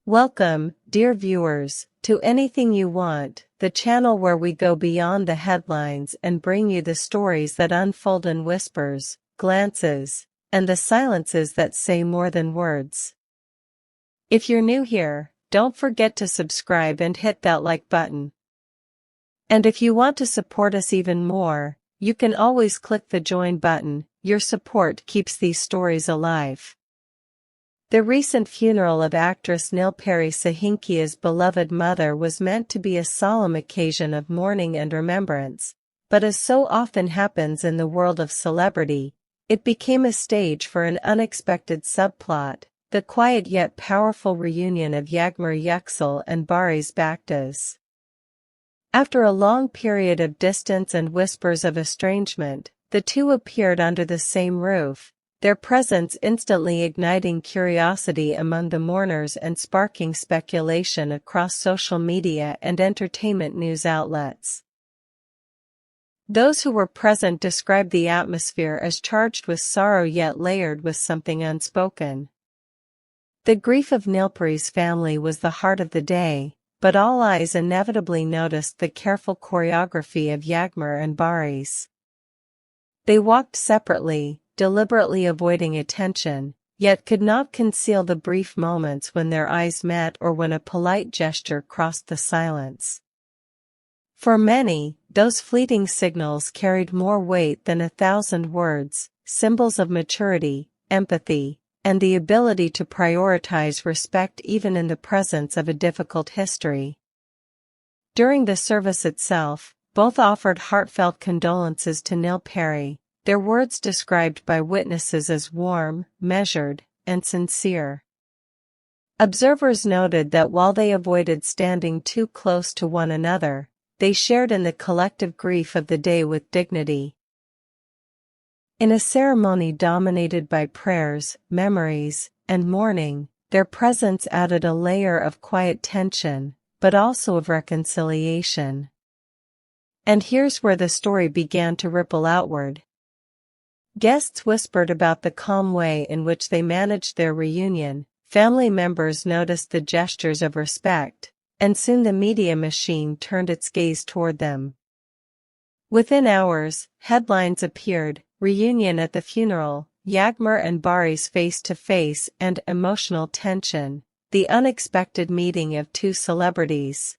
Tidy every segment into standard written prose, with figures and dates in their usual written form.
Welcome, dear viewers, to Anything You Want, the channel where we go beyond the headlines and bring you the stories that unfold in whispers, glances, and the silences that say more than words. If you're new here, don't forget to subscribe and hit that like button. And if you want to support us even more, you can always click the join button. Your support keeps these stories alive. The recent funeral of actress Nilperi Şahinkaya's beloved mother was meant to be a solemn occasion of mourning and remembrance, but as so often happens in the world of celebrity, it became a stage for an unexpected subplot, the quiet yet powerful reunion of Yağmur Yüksel and Barış Baktaş. After a long period of distance and whispers of estrangement, the two appeared under the same roof, their presence instantly igniting curiosity among the mourners and sparking speculation across social media and entertainment news outlets. Those who were present described the atmosphere as charged with sorrow yet layered with something unspoken. The grief of Nilperi's family was the heart of the day, but all eyes inevitably noticed the careful choreography of Yağmur and Barış. They walked separately, deliberately avoiding attention, yet could not conceal the brief moments when their eyes met or when a polite gesture crossed the silence. For many, those fleeting signals carried more weight than 1,000 words, symbols of maturity, empathy, and the ability to prioritize respect even in the presence of a difficult history. During the service itself, both offered heartfelt condolences to Nilperi, their words described by witnesses as warm, measured, and sincere. Observers noted that while they avoided standing too close to one another, they shared in the collective grief of the day with dignity. In a ceremony dominated by prayers, memories, and mourning, their presence added a layer of quiet tension, but also of reconciliation. And here's where the story began to ripple outward. Guests whispered about the calm way in which they managed their reunion, family members noticed the gestures of respect, and soon the media machine turned its gaze toward them. Within hours, headlines appeared: reunion at the funeral, Yağmur and Barış face to face, and emotional tension, the unexpected meeting of two celebrities.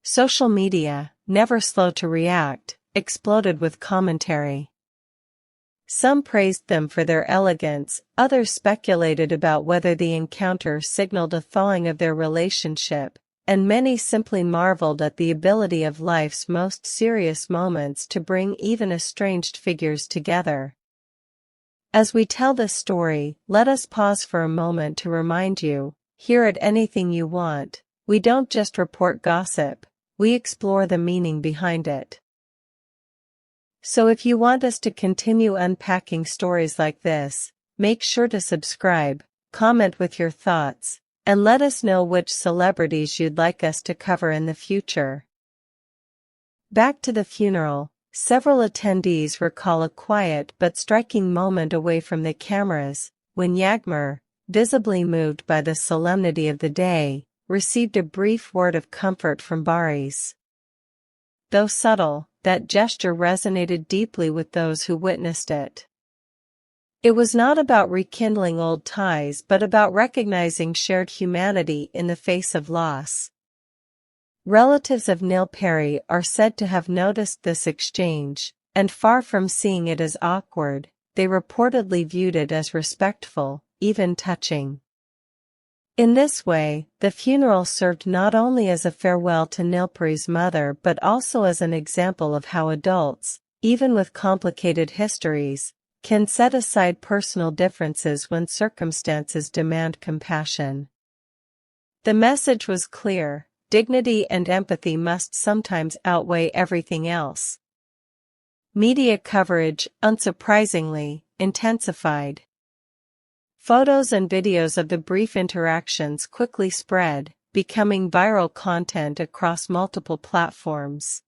Social media, never slow to react, exploded with commentary. Some praised them for their elegance, others speculated about whether the encounter signaled a thawing of their relationship, and many simply marveled at the ability of life's most serious moments to bring even estranged figures together. As we tell this story, let us pause for a moment to remind you, here at Anything You Want, we don't just report gossip, we explore the meaning behind it. So if you want us to continue unpacking stories like this, make sure to subscribe, comment with your thoughts, and let us know which celebrities you'd like us to cover in the future. Back to the funeral, several attendees recall a quiet but striking moment away from the cameras, when Yağmur, visibly moved by the solemnity of the day, received a brief word of comfort from Barış. Though subtle, that gesture resonated deeply with those who witnessed it. It was not about rekindling old ties but about recognizing shared humanity in the face of loss. Relatives of Nilperi are said to have noticed this exchange, and far from seeing it as awkward, they reportedly viewed it as respectful, even touching. In this way, the funeral served not only as a farewell to Nilperi's mother but also as an example of how adults, even with complicated histories, can set aside personal differences when circumstances demand compassion. The message was clear: dignity and empathy must sometimes outweigh everything else. Media coverage, unsurprisingly, intensified. Photos and videos of the brief interactions quickly spread, becoming viral content across multiple platforms.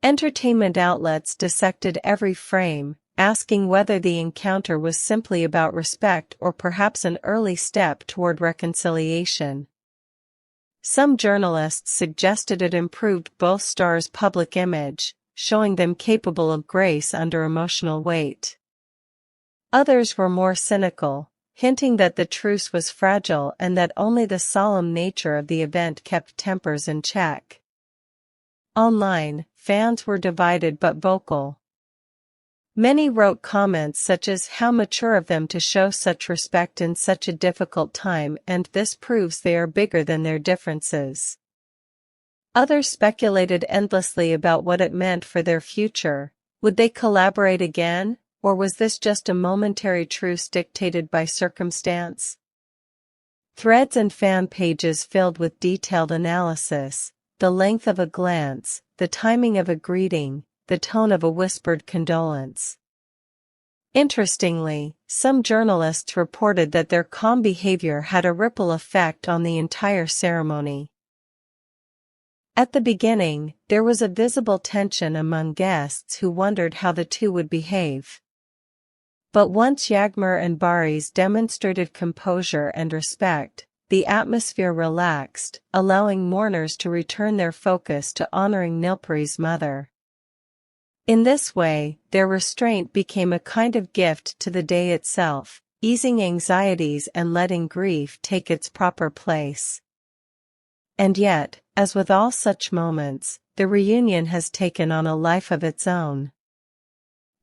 Entertainment outlets dissected every frame, asking whether the encounter was simply about respect or perhaps an early step toward reconciliation. Some journalists suggested it improved both stars' public image, showing them capable of grace under emotional weight. Others were more cynical, hinting that the truce was fragile and that only the solemn nature of the event kept tempers in check. Online, fans were divided but vocal. Many wrote comments such as "How mature of them to show such respect in such a difficult time, and this proves they are bigger than their differences." Others speculated endlessly about what it meant for their future. Would they collaborate again, or was this just a momentary truce dictated by circumstance? Threads and fan pages filled with detailed analysis, the length of a glance, the timing of a greeting, the tone of a whispered condolence. Interestingly, some journalists reported that their calm behavior had a ripple effect on the entire ceremony. At the beginning, there was a visible tension among guests who wondered how the two would behave. But once Yağmur and Barış demonstrated composure and respect, the atmosphere relaxed, allowing mourners to return their focus to honoring Nilperi's mother. In this way, their restraint became a kind of gift to the day itself, easing anxieties and letting grief take its proper place. And yet, as with all such moments, the reunion has taken on a life of its own.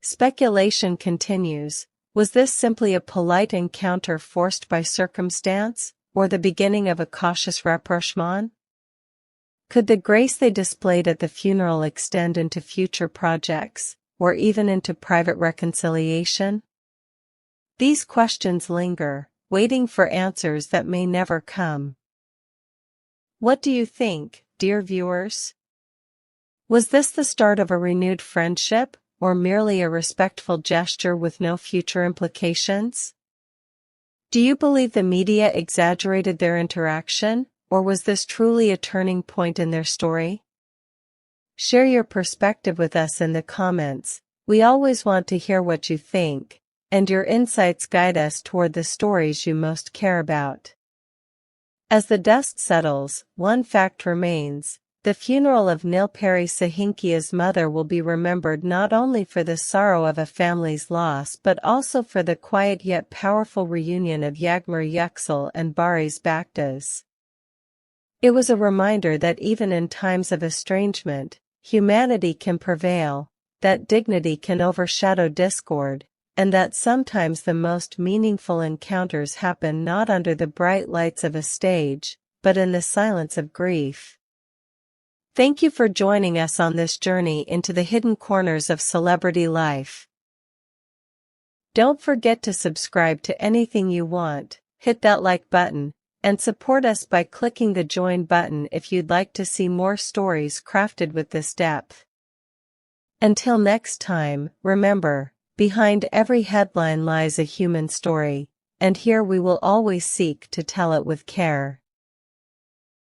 Speculation continues. Was this simply a polite encounter forced by circumstance, or the beginning of a cautious rapprochement? Could the grace they displayed at the funeral extend into future projects, or even into private reconciliation? These questions linger, waiting for answers that may never come. What do you think, dear viewers? Was this the start of a renewed friendship, or merely a respectful gesture with no future implications? Do you believe the media exaggerated their interaction, or was this truly a turning point in their story? Share your perspective with us in the comments. We always want to hear what you think, and your insights guide us toward the stories you most care about. As the dust settles, one fact remains. The funeral of Nilperi Şahinkaya's mother will be remembered not only for the sorrow of a family's loss but also for the quiet yet powerful reunion of Yağmur Yüksel and Barış Baktaş. It was a reminder that even in times of estrangement, humanity can prevail, that dignity can overshadow discord, and that sometimes the most meaningful encounters happen not under the bright lights of a stage, but in the silence of grief. Thank you for joining us on this journey into the hidden corners of celebrity life. Don't forget to subscribe to Anything You Want, hit that like button, and support us by clicking the join button if you'd like to see more stories crafted with this depth. Until next time, remember, behind every headline lies a human story, and here we will always seek to tell it with care.